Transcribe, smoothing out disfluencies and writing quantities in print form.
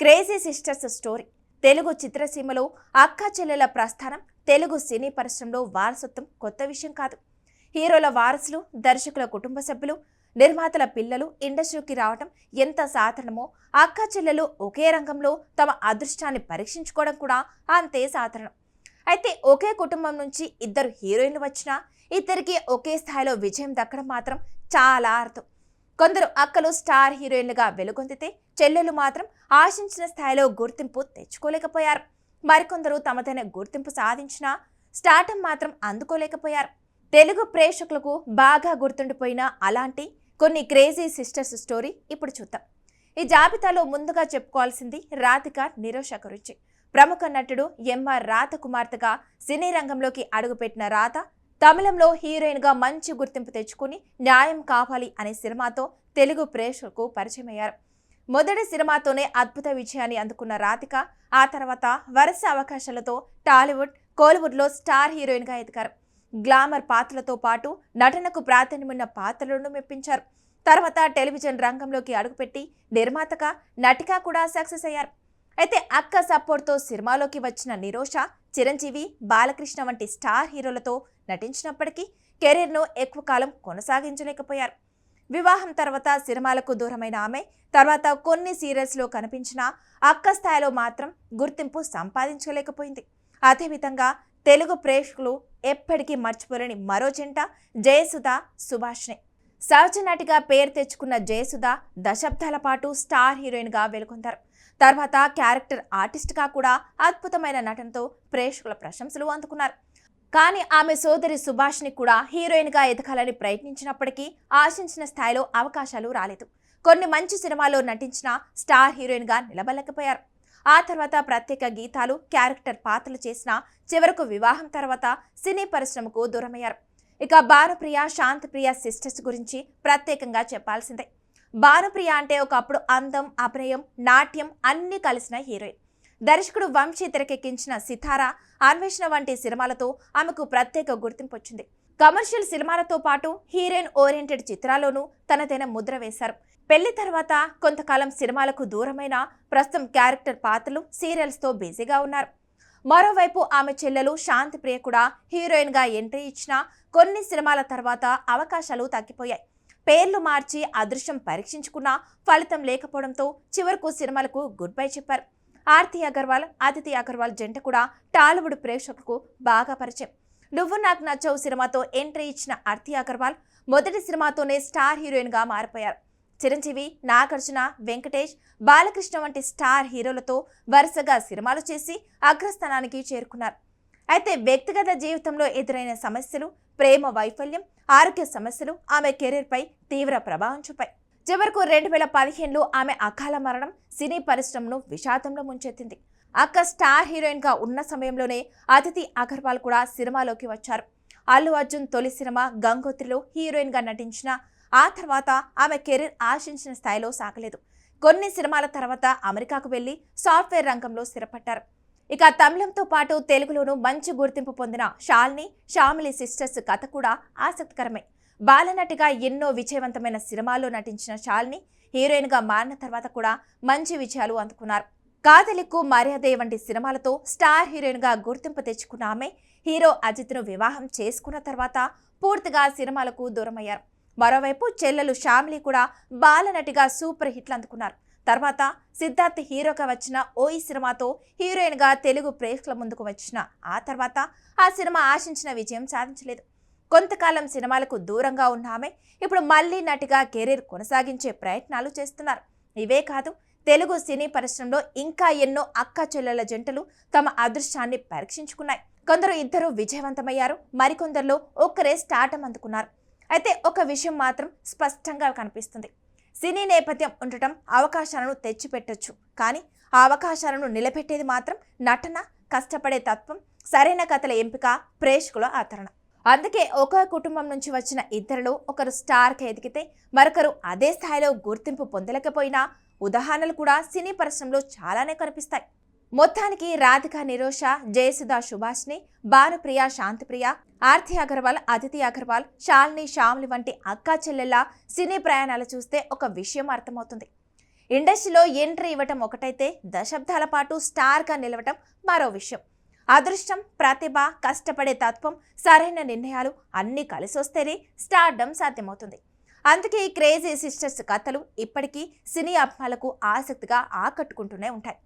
Crazy sisters story. Telugu చిత్రసీమలో అక్క చెల్లెల ప్రస్థానం తెలుగు సినీ పరిశ్రమలో వారసత్వం కొత్త విషయం కాదు. హీరోల వారసులు, దర్శకుల కుటుంబ సభ్యులు, నిర్మాతల పిల్లలు ఇండస్ట్రీకి రావటం ఎంత సాధారణమో అక్క చెల్లెలు ఒకే రంగంలో తమ అదృష్టాన్ని పరీక్షించుకోవడం కూడా అంతే సాధారణం. అయితే ఒకే కుటుంబం నుంచి ఇద్దరు హీరోయిన్లు వచ్చినా ఇద్దరికి ఒకే స్థాయిలో విజయం దక్కడం మాత్రం చాలా అర్థం. కొందరు అక్కలు స్టార్ హీరోయిన్లుగా వెలుగొందితే చెల్లెలు మాత్రం ఆశించిన స్థాయిలో గుర్తింపు తెచ్చుకోలేకపోయారు. మరికొందరు తమదైన గుర్తింపు సాధించినా స్టార్టం మాత్రం అందుకోలేకపోయారు. తెలుగు ప్రేక్షకులకు బాగా గుర్తుండిపోయిన అలాంటి కొన్ని క్రేజీ సిస్టర్స్ స్టోరీ ఇప్పుడు చూద్దాం. ఈ జాబితాలో ముందుగా చెప్పుకోవాల్సింది రాధిక నిరోష గురించి. ప్రముఖ నటుడు ఎంఆర్ రాధ కుమార్తెగా సినీ రంగంలోకి అడుగుపెట్టిన రాధ తమిళంలో హీరోయిన్గా మంచి గుర్తింపు తెచ్చుకుని న్యాయం కావాలి అనే సినిమాతో తెలుగు ప్రేక్షకులకు పరిచయమయ్యారు. మొదటి సినిమాతోనే అద్భుత విజయాన్ని అందుకున్న రాధిక ఆ తర్వాత వరుస అవకాశాలతో టాలీవుడ్, కోలీవుడ్లో స్టార్ హీరోయిన్గా ఎదిగారు. గ్లామర్ పాత్రలతో పాటు నటనకు ప్రాధాన్యమున్న పాత్రలను మెప్పించారు. తర్వాత టెలివిజన్ రంగంలోకి అడుగుపెట్టి నిర్మాతగా, నటిగా కూడా సక్సెస్ అయ్యారు. అయితే అక్క సపోర్ట్తో సినిమాలోకి వచ్చిన నిరోష చిరంజీవి, బాలకృష్ణ వంటి స్టార్ హీరోలతో నటించినప్పటికీ కెరీర్ను ఎక్కువ కాలం కొనసాగించలేకపోయారు. వివాహం తర్వాత సినిమాలకు దూరమైన ఆమె తర్వాత కొన్ని సీరియల్స్లో కనిపించిన అక్క స్థాయిలో మాత్రం గుర్తింపు సంపాదించలేకపోయింది. అదేవిధంగా తెలుగు ప్రేక్షకులు ఎప్పటికీ మర్చిపోలేని మరో జంట జయసుధ, సుభాష్ని. సహజ నటిగా పేరు తెచ్చుకున్న జయసుధ దశాబ్దాల పాటు స్టార్ హీరోయిన్గా వెలుగొందారు. తర్వాత క్యారెక్టర్ ఆర్టిస్ట్గా కూడా అద్భుతమైన నటనతో ప్రేక్షకుల ప్రశంసలు అందుకున్నారు. కానీ ఆమె సోదరి సుభాష్ని కూడా హీరోయిన్గా ఎదగాలని ప్రయత్నించినప్పటికీ ఆశించిన స్థాయిలో అవకాశాలు రాలేదు. కొన్ని మంచి సినిమాల్లో నటించిన స్టార్ హీరోయిన్గా నిలబడలేకపోయారు. ఆ తర్వాత ప్రత్యేక గీతాలు, క్యారెక్టర్ పాత్రలు చేసిన చివరకు వివాహం తర్వాత సినీ పరిశ్రమకు దూరమయ్యారు. ఇక భానుప్రియ, శాంతిప్రియ సిస్టర్స్ గురించి ప్రత్యేకంగా చెప్పాల్సిందే. భానుప్రియ అంటే ఒకప్పుడు అందం, అభినయం, నాట్యం అన్నీ కలిసిన హీరోయిన్. దర్శకుడు వంశీ తెరకెక్కించిన సితారా, అన్వేషణ వంటి సినిమాలతో ఆమెకు ప్రత్యేక గుర్తింపు వచ్చింది. కమర్షియల్ సినిమాలతో పాటు హీరోయిన్ ఓరియంటెడ్ చిత్రాల్లోనూ తనదైన ముద్ర వేశారు. పెళ్లి తర్వాత కొంతకాలం సినిమాలకు దూరమైన ప్రస్తుతం క్యారెక్టర్ పాత్రలు, సీరియల్స్తో బిజీగా ఉన్నారు. మరోవైపు ఆమె చెల్లెలు శాంతిప్రియ కూడా హీరోయిన్గా ఎంట్రీ ఇచ్చిన కొన్ని సినిమాల తర్వాత అవకాశాలు తగ్గిపోయాయి. పేర్లు మార్చి అదృష్టం పరీక్షించుకున్నా ఫలితం లేకపోవడంతో చివరకు సినిమాలకు గుడ్ బై చెప్పారు. ఆర్తి అగర్వాల్, అదితి అగర్వాల్ జంట కూడా టాలీవుడ్ ప్రేక్షకులకు బాగా పరిచయం. నువ్వు నాకు నచ్చవు సినిమాతో ఎంట్రీ ఇచ్చిన ఆర్తి అగర్వాల్ మొదటి సినిమాతోనే స్టార్ హీరోయిన్గా మారిపోయారు. చిరంజీవి, నాగార్జున, వెంకటేష్, బాలకృష్ణ వంటి స్టార్ హీరోలతో వరుసగా సినిమాలు చేసి అగ్రస్థానానికి చేరుకున్నారు. అయితే వ్యక్తిగత జీవితంలో ఎదురైన సమస్యలు, ప్రేమ వైఫల్యం, ఆరోగ్య సమస్యలు ఆమె కెరీర్పై తీవ్ర ప్రభావం చూపాయి. చివరకు 2015లో ఆమె అకాల మరణం సినీ పరిశ్రమను విషాదంలో ముంచెత్తింది. అక్క స్టార్ హీరోయిన్గా ఉన్న సమయంలోనే అదితి అగర్వాల్ కూడా సినిమాలోకి వచ్చారు. అల్లు అర్జున్ తొలి సినిమా గంగోత్రిలో హీరోయిన్గా నటించిన ఆ తర్వాత ఆమె కెరీర్ ఆశించిన స్థాయిలో సాగలేదు. కొన్ని సినిమాల తర్వాత అమెరికాకు వెళ్లి సాఫ్ట్వేర్ రంగంలో స్థిరపడ్డారు. ఇక తమిళంతో పాటు తెలుగులోనూ మంచి గుర్తింపు పొందిన శాలిని, శ్యామిలి సిస్టర్స్ కథ కూడా ఆసక్తికరమే. బాలనటిగా ఎన్నో విజయవంతమైన సినిమాల్లో నటించిన శాలిని హీరోయిన్గా మారిన తర్వాత కూడా మంచి విజయాలు అందుకున్నారు. కాదలిక్కు, మర్యాదే వంటి సినిమాలతో స్టార్ హీరోయిన్గా గుర్తింపు తెచ్చుకున్న ఆమె హీరో అజిత్ను వివాహం చేసుకున్న తర్వాత పూర్తిగా సినిమాలకు దూరమయ్యారు. మరోవైపు చెల్లెలు శ్యామిలి కూడా బాలనటిగా సూపర్ హిట్లు అందుకున్నారు. తర్వాత సిద్ధార్థ్ హీరోగా వచ్చిన ఓయి సినిమాతో హీరోయిన్గా తెలుగు ప్రేక్షకుల ముందుకు వచ్చిన ఆ తర్వాత ఆ సినిమా ఆశించిన విజయం సాధించలేదు. కొంతకాలం సినిమాలకు దూరంగా ఉన్న ఆమె ఇప్పుడు మళ్లీ నటిగా కెరీర్ కొనసాగించే ప్రయత్నాలు చేస్తున్నారు. ఇవే కాదు, తెలుగు సినీ పరిశ్రమలో ఇంకా ఎన్నో అక్క చెల్లెల జంటలు తమ అదృష్టాన్ని పరీక్షించుకున్నాయి. కొందరు ఇద్దరు విజయవంతమయ్యారు, మరికొందరిలో ఒక్కరే స్టార్టం అందుకున్నారు. అయితే ఒక విషయం మాత్రం స్పష్టంగా కనిపిస్తుంది. సినీ నేపథ్యం ఉండటం అవకాశాలను తెచ్చిపెట్టొచ్చు, కానీ ఆ అవకాశాలను నిలబెట్టేది మాత్రం నటన, కష్టపడే తత్వం, సరైన కథల ఎంపిక, ప్రేక్షకుల ఆదరణ. అందుకే ఒక కుటుంబం నుంచి వచ్చిన ఇద్దరిలో ఒకరు స్టార్కి ఎదిగితే మరొకరు అదే స్థాయిలో గుర్తింపు పొందలేకపోయినా ఉదాహరణలు కూడా సినీ పరిశ్రమలో చాలానే కనిపిస్తాయి. మొత్తానికి రాధిక నిరోష, జయసుధ సుభాష్ని, భానుప్రియ, శాంతిప్రియ, ఆర్తి అగర్వాల్, అదితి అగర్వాల్, శాలిని, శ్యామిలి వంటి అక్కా చెల్లెళ్ళ సినీ ప్రయాణాలు చూస్తే ఒక విషయం అర్థమవుతుంది. ఇండస్ట్రీలో ఎంట్రీ ఇవ్వటం ఒకటైతే దశాబ్దాల పాటు స్టార్గా నిలవటం మరో విషయం. అదృష్టం, ప్రతిభ, కష్టపడే తత్వం, సరైన నిర్ణయాలు అన్నీ కలిసొస్తేనే స్టార్డమ్ సాధ్యమవుతుంది. అందుకే ఈ క్రేజీ సిస్టర్స్ కథలు ఇప్పటికీ సినీ అభిమానులకు ఆసక్తిగా ఆకట్టుకుంటూనే ఉంటాయి.